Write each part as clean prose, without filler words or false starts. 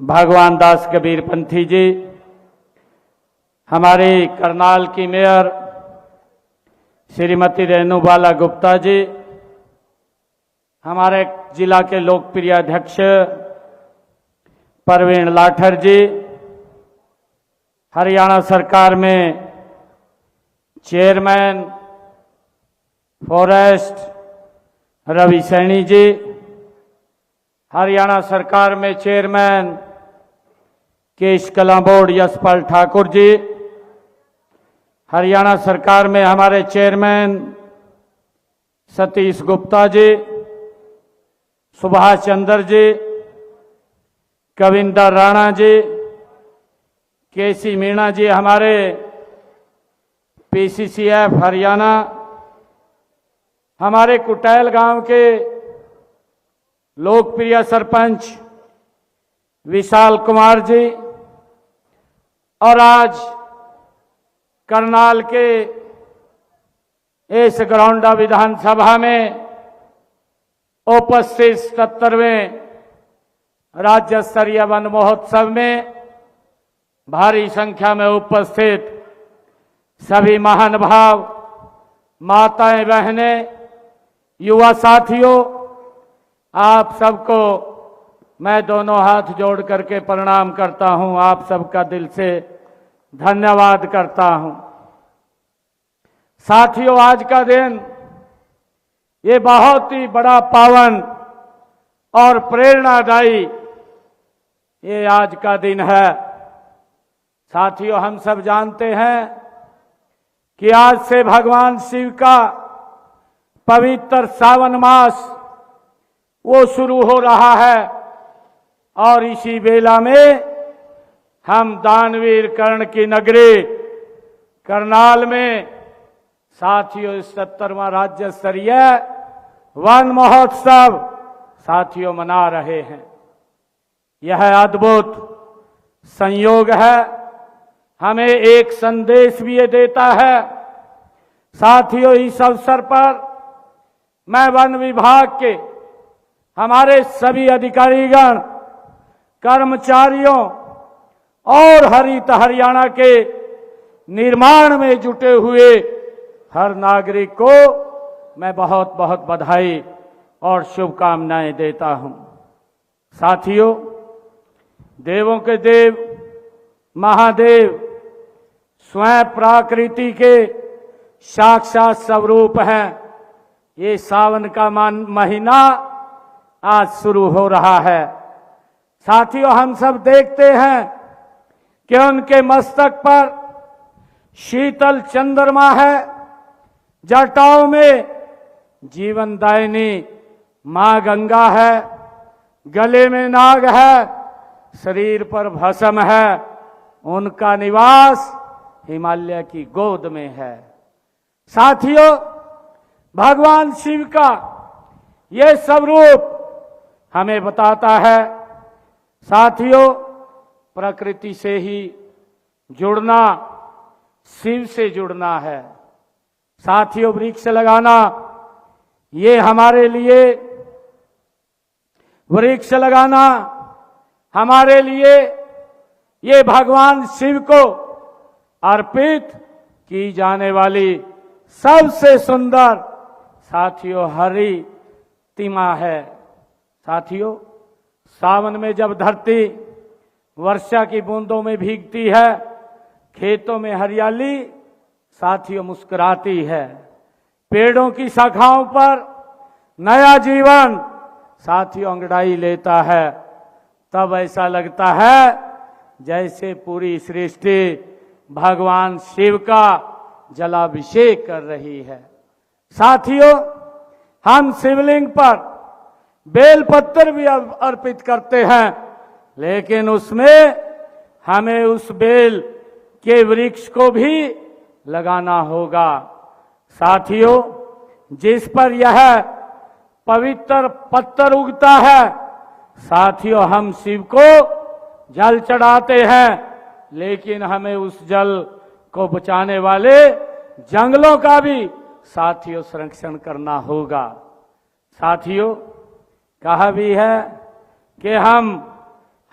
भगवान दास कबीरपंथी जी, हमारे करनाल की मेयर श्रीमती रेणुबाला गुप्ता जी, हमारे जिला के लोकप्रिय अध्यक्ष परवीन लाठर जी, हरियाणा सरकार में चेयरमैन फॉरेस्ट रवि सैनी जी, हरियाणा सरकार में चेयरमैन केश कला बोर्ड यशपाल ठाकुर जी, हरियाणा सरकार में हमारे चेयरमैन सतीश गुप्ता जी, सुभाष चंद्र जी, कविंदर राणा जी, केसी मीणा जी, हमारे पीसीसीएफ हरियाणा, हमारे कुटैल गांव के लोकप्रिय सरपंच विशाल कुमार जी, और आज करनाल के इस ग्राउंडा विधानसभा में उपस्थित 77वें राज्य स्तरीय वन महोत्सव में भारी संख्या में उपस्थित सभी महानुभाव, माताएं, बहनें, युवा साथियों, आप सबको मैं दोनों हाथ जोड़ करके प्रणाम करता हूं। आप सबका दिल से धन्यवाद करता हूं। साथियों, आज का दिन ये बहुत ही बड़ा पावन और प्रेरणादायी ये आज का दिन है। साथियों, हम सब जानते हैं कि आज से भगवान शिव का पवित्र सावन मास वो शुरू हो रहा है, और इसी बेला में हम दानवीर कर्ण की नगरी करनाल में साथियों 77वां राज्य स्तरीय वन महोत्सव साथियों मना रहे हैं। यह अद्भुत संयोग है, हमें एक संदेश भी ये देता है। साथियों, इस अवसर पर मैं वन विभाग के हमारे सभी अधिकारीगण, कर्मचारियों और हरित हरियाणा के निर्माण में जुटे हुए हर नागरिक को मैं बहुत बहुत बधाई और शुभकामनाएं देता हूं। साथियों, देवों के देव महादेव स्वयं प्रकृति के साक्षात स्वरूप हैं। ये सावन का महीना आज शुरू हो रहा है। साथियों, हम सब देखते हैं कि उनके मस्तक पर शीतल चंद्रमा है, जटाओं में जीवनदायिनी मां गंगा है, गले में नाग है, शरीर पर भस्म है। उनका निवास हिमालय की गोद में है। साथियों, भगवान शिव का ये स्वरूप हमें बताता है। साथियों, प्रकृति से ही जुड़ना, शिव से जुड़ना है। साथियों, वृक्ष लगाना, ये हमारे लिए, वृक्ष लगाना हमारे लिए ये भगवान शिव को अर्पित की जाने वाली सबसे सुंदर साथियों हरी तिमा है। साथियों, सावन में जब धरती वर्षा की बूंदों में भीगती है, खेतों में हरियाली साथियों मुस्कुराती है, पेड़ों की शाखाओं पर नया जीवन साथियों अंगड़ाई लेता है, तब ऐसा लगता है जैसे पूरी सृष्टि भगवान शिव का जलाभिषेक कर रही है। साथियों, हम शिवलिंग पर बेलपत्र भी अर्पित करते हैं, लेकिन उसमें हमें उस बेल के वृक्ष को भी लगाना होगा। साथियों, जिस पर यह पवित्र पत्थर उगता है, साथियों हम शिव को जल चढ़ाते हैं, लेकिन हमें उस जल को बचाने वाले जंगलों का भी साथियों संरक्षण करना होगा। साथियों, कहा भी है कि हम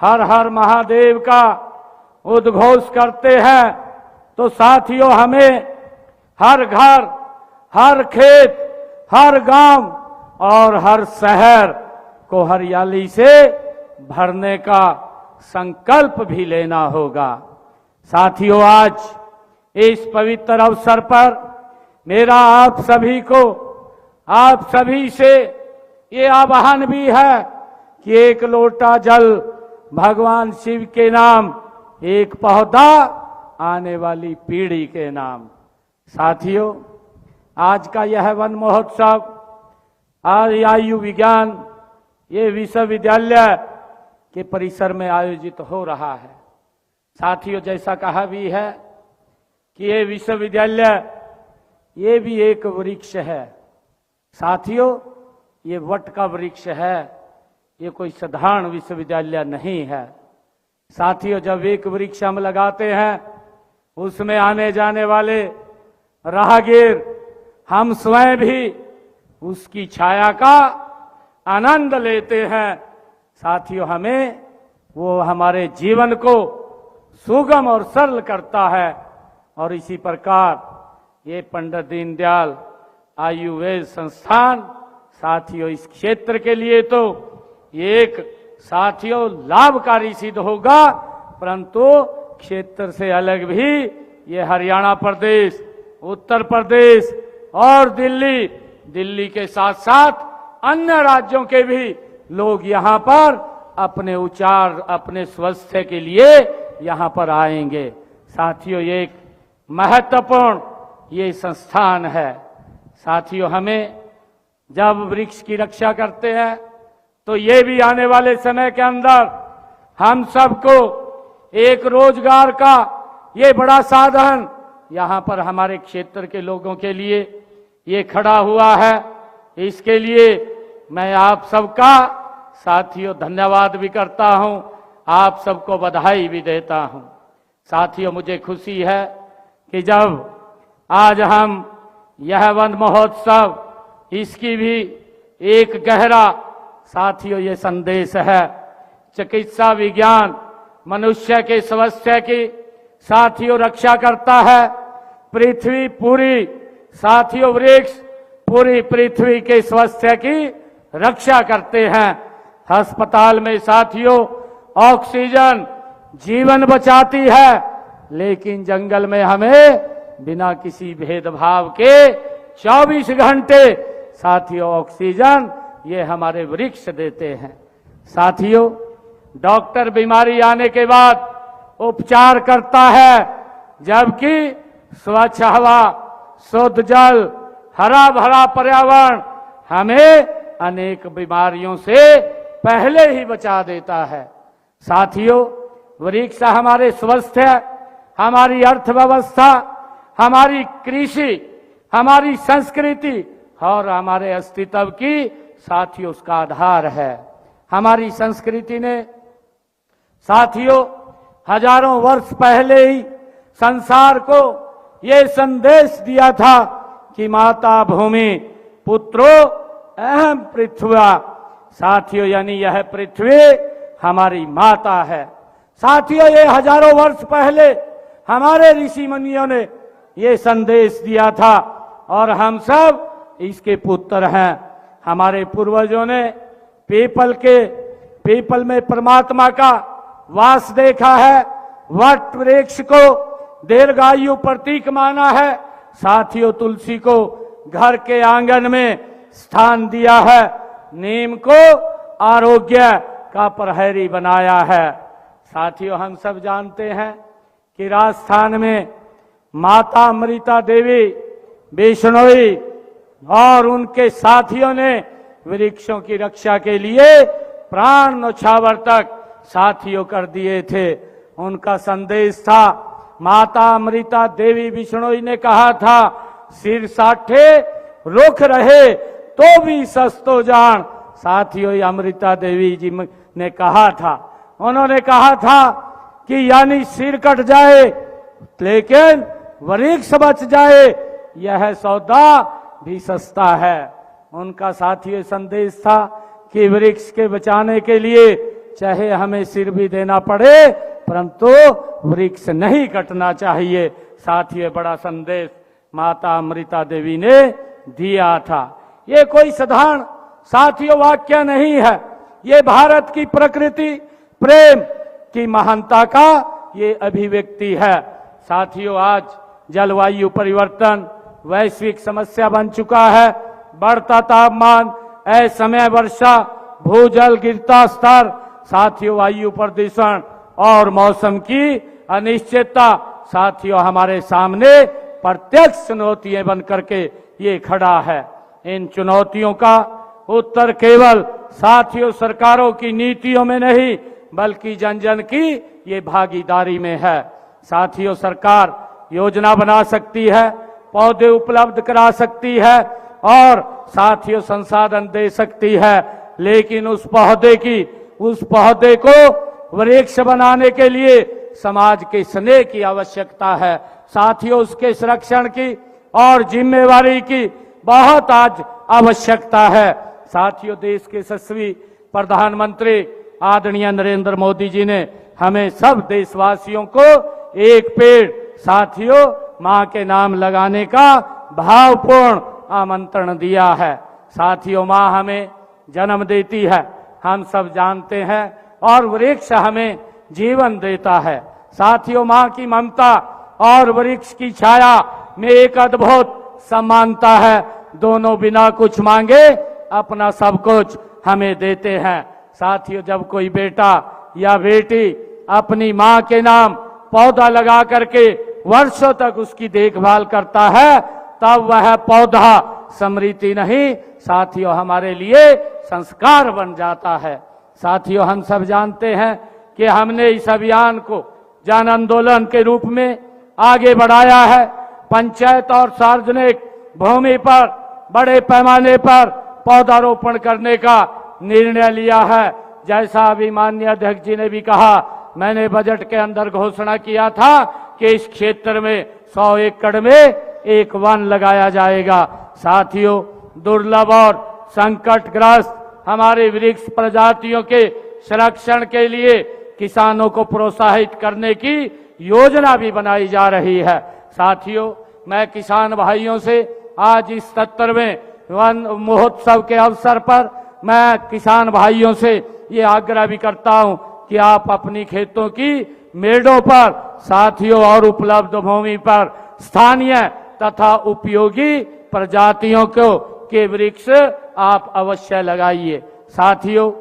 हर हर महादेव का उद्घोष करते हैं, तो साथियों हमें हर घर, हर खेत, हर गांव और हर शहर को हरियाली से भरने का संकल्प भी लेना होगा। साथियों, आज इस पवित्र अवसर पर मेरा आप सभी से ये आह्वान भी है कि एक लोटा जल भगवान शिव के नाम, एक पौधा आने वाली पीढ़ी के नाम। साथियों, आज का यह वन महोत्सव आज आयु विज्ञान ये विश्वविद्यालय के परिसर में आयोजित हो रहा है। साथियों, जैसा कहा भी है कि ये विश्वविद्यालय ये भी एक वृक्ष है। साथियों, ये वट का वृक्ष है, ये कोई साधारण विश्वविद्यालय नहीं है। साथियों, जब एक वृक्ष हम लगाते हैं, उसमें आने जाने वाले राहगीर, हम स्वयं भी उसकी छाया का आनंद लेते हैं। साथियों, हमें वो हमारे जीवन को सुगम और सरल करता है। और इसी प्रकार ये पंडित दीनदयाल आयुर्वेद संस्थान साथियों इस क्षेत्र के लिए तो एक साथियों लाभकारी सिद्ध होगा, परंतु क्षेत्र से अलग भी ये हरियाणा प्रदेश, उत्तर प्रदेश और दिल्ली के साथ साथ अन्य राज्यों के भी लोग यहाँ पर अपने स्वास्थ्य के लिए यहाँ पर आएंगे। साथियों, ये एक महत्वपूर्ण ये संस्थान है। साथियों, हमें जब वृक्ष की रक्षा करते हैं तो ये भी आने वाले समय के अंदर हम सबको एक रोजगार का ये बड़ा साधन यहाँ पर हमारे क्षेत्र के लोगों के लिए ये खड़ा हुआ है। इसके लिए मैं आप सबका साथियों धन्यवाद भी करता हूँ, आप सबको बधाई भी देता हूँ। साथियों, मुझे खुशी है कि जब आज हम यह वन महोत्सव इसकी भी एक गहरा साथियों ये संदेश है, चिकित्सा विज्ञान मनुष्य के स्वास्थ्य की साथियों रक्षा करता है। पृथ्वी पूरी साथियों वृक्ष पूरी पृथ्वी के स्वास्थ्य की रक्षा करते हैं। अस्पताल में साथियों ऑक्सीजन जीवन बचाती है, लेकिन जंगल में हमें बिना किसी भेदभाव के 24 घंटे साथियों ऑक्सीजन ये हमारे वृक्ष देते हैं। साथियों, डॉक्टर बीमारी आने के बाद उपचार करता है, जबकि स्वच्छ हवा, शुद्ध जल, हरा भरा पर्यावरण हमें अनेक बीमारियों से पहले ही बचा देता है। साथियों, वृक्ष हमारे स्वास्थ्य, हमारी अर्थव्यवस्था, हमारी कृषि, हमारी संस्कृति और हमारे अस्तित्व की साथियों उसका आधार है। हमारी संस्कृति ने साथियों हजारों वर्ष पहले ही संसार को ये संदेश दिया था कि माता भूमि पुत्रो अहम पृथ्वी। साथियों, यानी यह पृथ्वी हमारी माता है। साथियों, ये हजारों वर्ष पहले हमारे ऋषि मुनियों ने ये संदेश दिया था और हम सब इसके पुत्र हैं। हमारे पूर्वजों ने पीपल में परमात्मा का वास देखा है, वट वृक्ष को दीर्घायु प्रतीक माना है। साथियों, तुलसी को घर के आंगन में स्थान दिया है, नीम को आरोग्य का प्रहरी बनाया है। साथियों, हम सब जानते हैं कि राजस्थान में माता अमृता देवी बिश्नोई और उनके साथियों ने वृक्षों की रक्षा के लिए प्राण न्यौछावर तक साथियों कर दिए थे। उनका संदेश था, माता अमृता देवी बिश्नोई ने कहा था, सिर साठे रुख रहे तो भी सस्तो जान। साथियों, अमृता देवी जी ने कहा था, उन्होंने कहा था कि यानी सिर कट जाए लेकिन वृक्ष बच जाए, यह सौदा भी सस्ता है। उनका साथियों संदेश था कि वृक्ष के बचाने के लिए चाहे हमें सिर भी देना पड़े, परंतु वृक्ष नहीं कटना चाहिए। साथियों, बड़ा संदेश माता अमृता देवी ने दिया था। ये कोई साधारण साथियों वाक्य नहीं है, ये भारत की प्रकृति प्रेम की महानता का ये अभिव्यक्ति है। साथियों, आज जलवायु परिवर्तन वैश्विक समस्या बन चुका है। बढ़ता तापमान, असमय वर्षा, भूजल गिरता स्तर, साथियों वायु प्रदूषण और मौसम की अनिश्चितता साथियों हमारे सामने प्रत्यक्ष चुनौतियां बन करके ये खड़ा है। इन चुनौतियों का उत्तर केवल साथियों सरकारों की नीतियों में नहीं, बल्कि जन जन की ये भागीदारी में है। साथियों, सरकार योजना बना सकती है, पौधे उपलब्ध करा सकती है और साथियों संसाधन दे सकती है, लेकिन उस पौधे को वृक्ष बनाने के लिए समाज के स्नेह की आवश्यकता है। साथियों, उसके संरक्षण की और जिम्मेवारी की बहुत आज आवश्यकता है। साथियों, देश के यशस्वी प्रधानमंत्री आदरणीय नरेंद्र मोदी जी ने हमें सब देशवासियों को एक पेड़ साथियों मां के नाम लगाने का भावपूर्ण आमंत्रण दिया है। साथियों, मां हमें जन्म देती है, हम सब जानते हैं, और वृक्ष हमें जीवन देता है। साथियों, मां की ममता और वृक्ष की छाया में एक अद्भुत समानता है। दोनों बिना कुछ मांगे अपना सब कुछ हमें देते हैं। साथियों, जब कोई बेटा या बेटी अपनी मां के नाम पौधा लगा करके वर्षों तक उसकी देखभाल करता है, तब वह पौधा स्मृति नहीं साथियों हमारे लिए संस्कार बन जाता है। साथियों, हम सब जानते हैं कि हमने इस अभियान को जन आंदोलन के रूप में आगे बढ़ाया है। पंचायत और सार्वजनिक भूमि पर बड़े पैमाने पर पौधारोपण करने का निर्णय लिया है। जैसा अभी माननीय अध्यक्ष जी ने भी कहा, मैंने बजट के अंदर घोषणा किया था कि इस क्षेत्र में 100 एकड़ में एक वन लगाया जाएगा। साथियों, दुर्लभ और संकटग्रस्त हमारे वृक्ष प्रजातियों के संरक्षण के लिए किसानों को प्रोत्साहित करने की योजना भी बनाई जा रही है। साथियों, मैं किसान भाइयों से आज इस 77वें वन महोत्सव के अवसर पर मैं किसान भाइयों से ये आग्रह भी करता हूं कि आप अपनी खेतों की मेड़ों पर साथियों और उपलब्ध भूमि पर स्थानीय तथा उपयोगी प्रजातियों के वृक्ष आप अवश्य लगाइए। साथियों,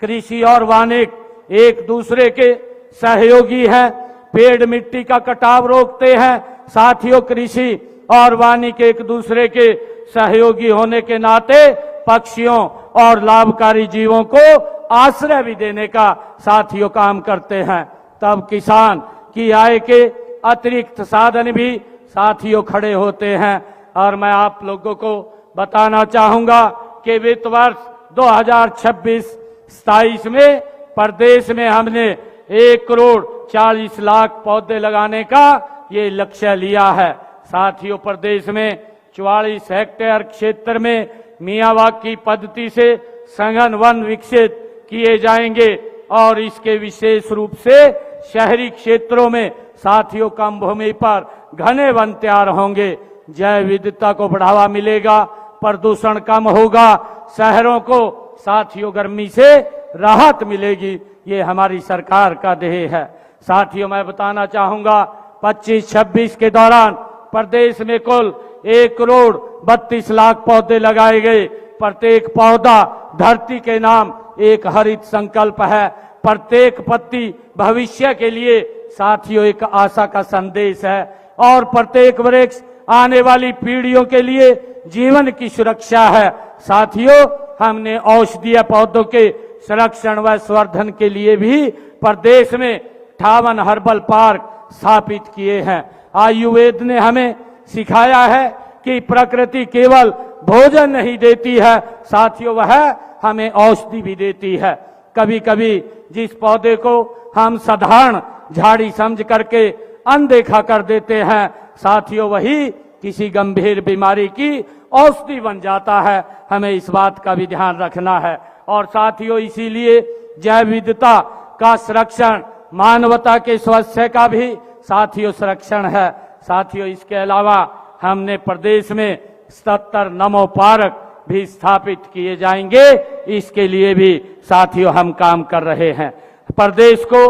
कृषि और वानिकी एक दूसरे के सहयोगी हैं। पेड़ मिट्टी का कटाव रोकते हैं। साथियों, कृषि और वानिकी एक दूसरे के सहयोगी होने के नाते पक्षियों और लाभकारी जीवों को आश्रय भी देने का साथियों काम करते हैं। तब किसान की आय के अतिरिक्त साधन भी साथियों खड़े होते हैं। और मैं आप लोगों को बताना चाहूंगा कि वित्त वर्ष 2026-27 में प्रदेश में हमने 1,40,00,000 पौधे लगाने का ये लक्ष्य लिया है। साथियों, प्रदेश में 44 हेक्टेयर क्षेत्र में मियावाकी पद्धति से सघन वन विकसित किए जाएंगे और इसके विशेष रूप से शहरी क्षेत्रों में साथियों कम भूमि पर घने वन तैयार होंगे। जैव विविधता को बढ़ावा मिलेगा, प्रदूषण कम होगा, शहरों को साथियों गर्मी से राहत मिलेगी। ये हमारी सरकार का ध्येय है। साथियों, मैं बताना चाहूंगा 25-26 के दौरान प्रदेश में कुल 1,32,00,000 पौधे लगाए गए। प्रत्येक पौधा धरती के नाम एक हरित संकल्प है। प्रत्येक पत्ती भविष्य के लिए साथियों एक आशा का संदेश है और प्रत्येक वृक्ष आने वाली पीढ़ियों के लिए जीवन की सुरक्षा है। साथियों, हमने औषधीय पौधों के संरक्षण व संवर्धन के लिए भी प्रदेश में 58 हर्बल पार्क स्थापित किए हैं। आयुर्वेद ने हमें सिखाया है कि प्रकृति केवल भोजन नहीं देती है साथियों, वह हमें औषधि भी देती है। कभी कभी जिस पौधे को हम साधारण झाड़ी समझ करके अनदेखा कर देते हैं साथियों, वही किसी गंभीर बीमारी की औषधि बन जाता है। हमें इस बात का भी ध्यान रखना है। और साथियों, इसीलिए जैव विविधता का संरक्षण, मानवता के स्वास्थ्य का भी साथियों संरक्षण है। साथियों, इसके अलावा हमने प्रदेश में 77 नमो पार्क भी स्थापित किए जाएंगे। इसके लिए भी साथियों हम काम कर रहे हैं। प्रदेश को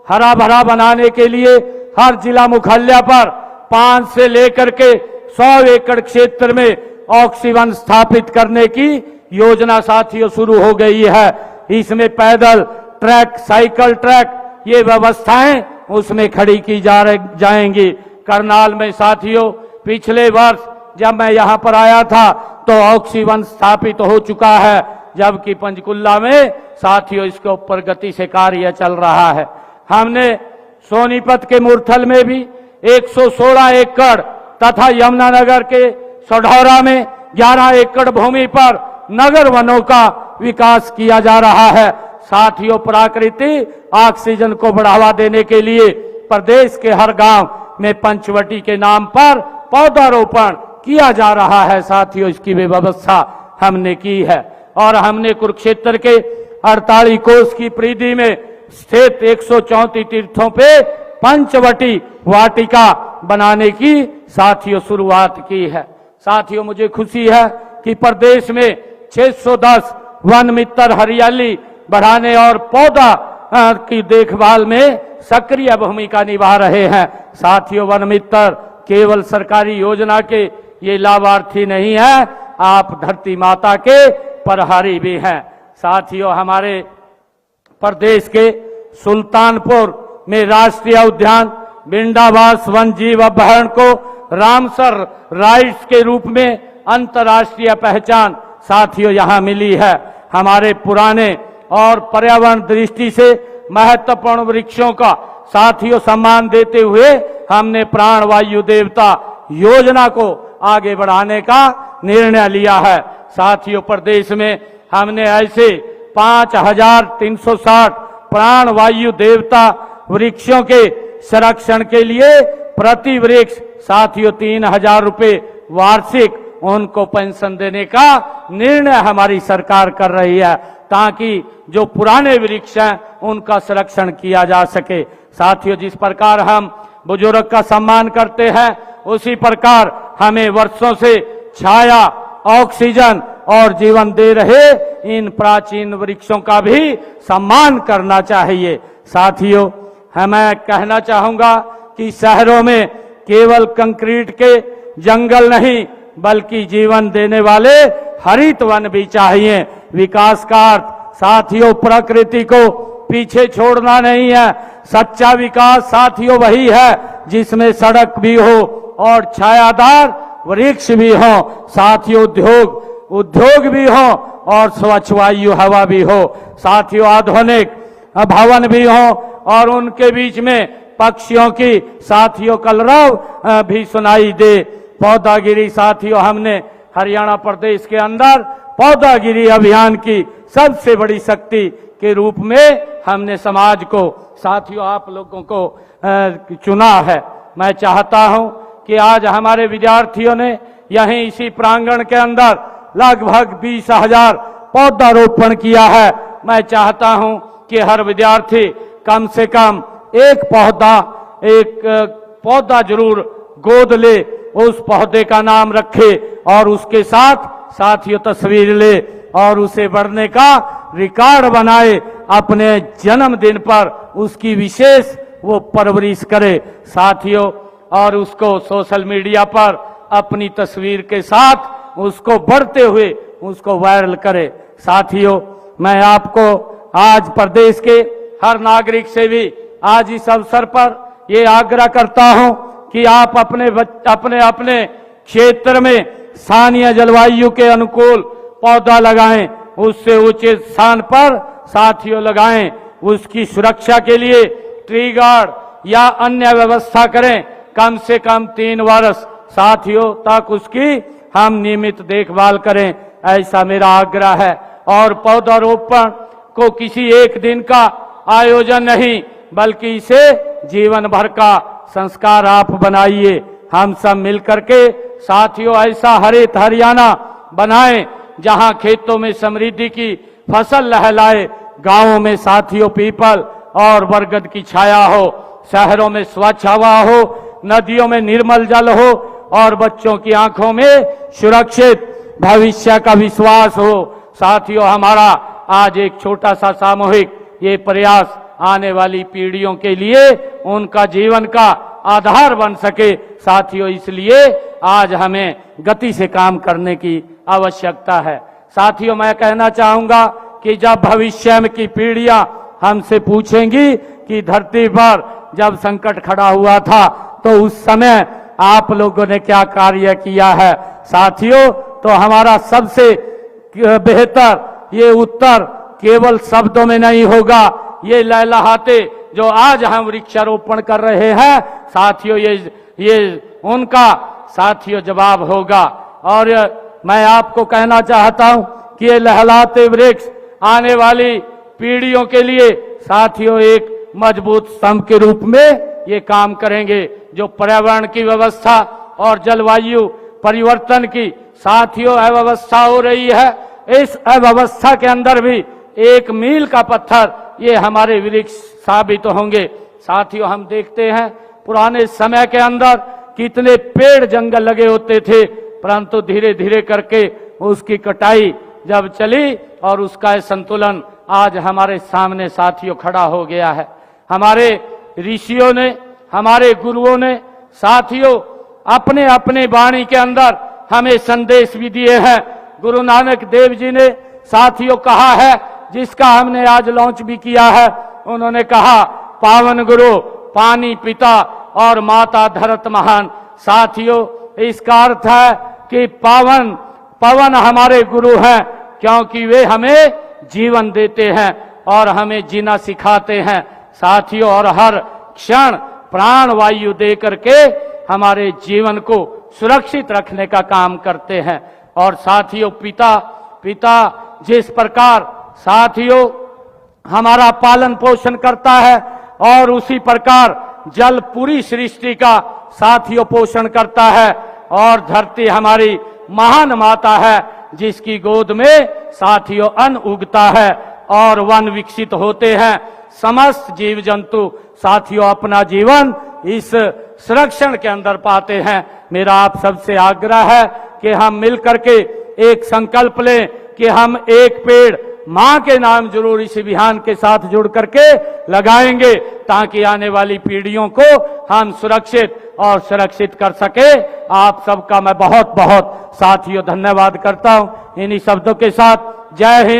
हरा भरा बनाने के लिए हर जिला मुख्यालय पर 5 से लेकर के 100 एकड़ क्षेत्र में ऑक्सीवन स्थापित करने की योजना साथियों शुरू हो गई है। इसमें पैदल ट्रैक, साइकिल ट्रैक, ये व्यवस्थाएं उसमें खड़ी की जाएंगी। करनाल में साथियों पिछले वर्ष जब मैं यहां पर आया था तो ऑक्सीवन स्थापित हो चुका है, जबकि पंचकुला में साथियों इसके ऊपर गति से कार्य चल रहा है। हमने सोनीपत के मुरथल में भी 116 एकड़ तथा यमुनानगर के सढौरा में 11 एकड़ भूमि पर नगर वनों का विकास किया जा रहा है। साथियों, प्राकृतिक ऑक्सीजन को बढ़ावा देने के लिए प्रदेश के हर गांव में पंचवटी के नाम पर पौधारोपण किया जा रहा है। साथियों, इसकी भी व्यवस्था हमने की है। और हमने कुरुक्षेत्र के 48 कोस की परिधि में स्थित 134 तीर्थों पे पंचवटी वाटिका बनाने की साथियों शुरुआत की है। साथियों, मुझे खुशी है कि प्रदेश में 610 वन मित्र हरियाली बढ़ाने और पौधा की देखभाल में सक्रिय भूमिका निभा रहे हैं। साथियों, वन मित्र केवल सरकारी योजना के ये लाभार्थी नहीं है, आप धरती माता के प्रहरी भी हैं। साथियों, हमारे प्रदेश के सुल्तानपुर में राष्ट्रीय उद्यान बिंडावास वन जीव अभयारण्य को रामसर राइट्स के रूप में अंतर्राष्ट्रीय पहचान साथियों यहां मिली है। हमारे पुराने और पर्यावरण दृष्टि से महत्वपूर्ण वृक्षों का साथियों सम्मान देते हुए हमने प्राण वायु देवता योजना को आगे बढ़ाने का निर्णय लिया है। साथियों, प्रदेश में हमने ऐसे 5360 प्राण वायु देवता वृक्षों के संरक्षण के लिए प्रति वृक्ष साथियों 3000 रुपए वार्षिक उनको पेंशन देने का निर्णय हमारी सरकार कर रही है, ताकि जो पुराने वृक्ष हैं उनका संरक्षण किया जा सके। साथियों, जिस प्रकार हम बुजुर्ग का सम्मान करते हैं, उसी प्रकार हमें वर्षों से छाया, ऑक्सीजन और जीवन दे रहे इन प्राचीन वृक्षों का भी सम्मान करना चाहिए। साथियों, मैं कहना चाहूंगा कि शहरों में केवल कंक्रीट के जंगल नहीं बल्कि जीवन देने वाले हरित वन भी चाहिए। विकास का अर्थ साथियों प्रकृति को पीछे छोड़ना नहीं है। सच्चा विकास साथियों वही है जिसमें सड़क भी हो और छायादार वृक्ष भी हो। साथियों, उद्योग भी हो और स्वच्छ वायु हवा भी हो। साथियों, आधुनिक भवन भी हो और उनके बीच में पक्षियों की साथियों कलरव भी सुनाई दे। पौधागिरी साथियों, हमने हरियाणा प्रदेश के अंदर पौधागिरी अभियान की सबसे बड़ी शक्ति के रूप में हमने समाज को साथियों आप लोगों को चुना है। मैं चाहता हूं कि आज हमारे विद्यार्थियों ने यहीं इसी प्रांगण के अंदर लगभग 20,000 पौधारोपण किया है। मैं चाहता हूं कि हर विद्यार्थी कम से कम एक पौधा जरूर गोद ले, उस पौधे का नाम रखे और उसके साथ साथियों तस्वीर ले और उसे बढ़ने का रिकॉर्ड बनाए। अपने जन्मदिन पर उसकी विशेष वो परवरिश करे साथियों, और उसको सोशल मीडिया पर अपनी तस्वीर के साथ उसको बढ़ते हुए उसको वायरल करे। साथियों, मैं आपको आज प्रदेश के हर नागरिक से भी आज इस अवसर पर ये आग्रह करता हूं कि आप अपने क्षेत्र में स्थानीय जलवायु के अनुकूल पौधा लगाएं, उससे उचित स्थान पर साथियों लगाएं। उसकी सुरक्षा के लिए ट्री गार्ड या अन्य व्यवस्था करें। कम से कम 3 वर्ष साथियों तक उसकी हम नियमित देखभाल करें, ऐसा मेरा आग्रह है। और पौधारोपण को किसी एक दिन का आयोजन नहीं बल्कि इसे जीवन भर का संस्कार आप बनाइए। हम सब मिलकर के साथियों ऐसा हरित हरियाणा बनाएं जहां खेतों में समृद्धि की फसल लहलाए, गांवों में साथियों पीपल और बरगद की छाया हो, शहरों में स्वच्छ हवा हो, नदियों में निर्मल जल हो और बच्चों की आंखों में सुरक्षित भविष्य का विश्वास हो। साथियों, हमारा आज एक छोटा सा सामूहिक ये प्रयास आने वाली पीढ़ियों के लिए उनका जीवन का आधार बन सके। साथियों, इसलिए आज हमें गति से काम करने की आवश्यकता है। साथियों, मैं कहना चाहूंगा कि जब भविष्य में की पीढ़ियां हमसे पूछेंगी कि धरती पर जब संकट खड़ा हुआ था तो उस समय आप लोगों ने क्या कार्य किया है, साथियों, तो हमारा सबसे बेहतर ये उत्तर केवल शब्दों में नहीं होगा। ये लहलहाते जो आज हम वृक्षारोपण कर रहे हैं साथियों, ये उनका साथियों जवाब होगा। और मैं आपको कहना चाहता हूं कि ये लहलहाते वृक्ष आने वाली पीढ़ियों के लिए साथियों एक मजबूत स्तंभ के रूप में ये काम करेंगे, जो पर्यावरण की व्यवस्था और जलवायु परिवर्तन की साथियों अव्यवस्था हो रही है। इस अव्यवस्था के अंदर भी एक मील का पत्थर ये हमारे वृक्ष साबित होंगे। साथियों, हम देखते हैं पुराने समय के अंदर कितने पेड़ जंगल लगे होते थे, परंतु धीरे धीरे करके उसकी कटाई जब चली और उसका संतुलन आज हमारे सामने साथियों खड़ा हो गया है। हमारे ऋषियों ने, हमारे गुरुओं ने साथियों अपने अपने वाणी के अंदर हमें संदेश भी दिए हैं। गुरु नानक देव जी ने साथियों कहा है, जिसका हमने आज लॉन्च भी किया है, उन्होंने कहा, पावन गुरु पानी पिता और माता धरत महान। साथियों, इसका अर्थ है कि पवन हमारे गुरु हैं, क्योंकि वे हमें जीवन देते हैं और हमें जीना सिखाते हैं साथियों, और हर क्षण प्राण वायु दे करके हमारे जीवन को सुरक्षित रखने का काम करते हैं। और साथियों, पिता जिस प्रकार साथियों हमारा पालन पोषण करता है और उसी प्रकार जल पूरी सृष्टि का साथियों पोषण करता है, और धरती हमारी महान माता है जिसकी गोद में साथियों अन्न उगता है और वन विकसित होते हैं। समस्त जीव जंतु साथियों अपना जीवन इस संरक्षण के अंदर पाते हैं। मेरा आप सबसे आग्रह है कि हम मिलकर के एक संकल्प लें कि हम एक पेड़ मां के नाम जरूर इस अभियान के साथ जुड़ करके लगाएंगे, ताकि आने वाली पीढ़ियों को हम सुरक्षित और सुरक्षित कर सके। आप सबका मैं बहुत बहुत साथियों धन्यवाद करता हूं। इन्हीं शब्दों के साथ जय हिंद।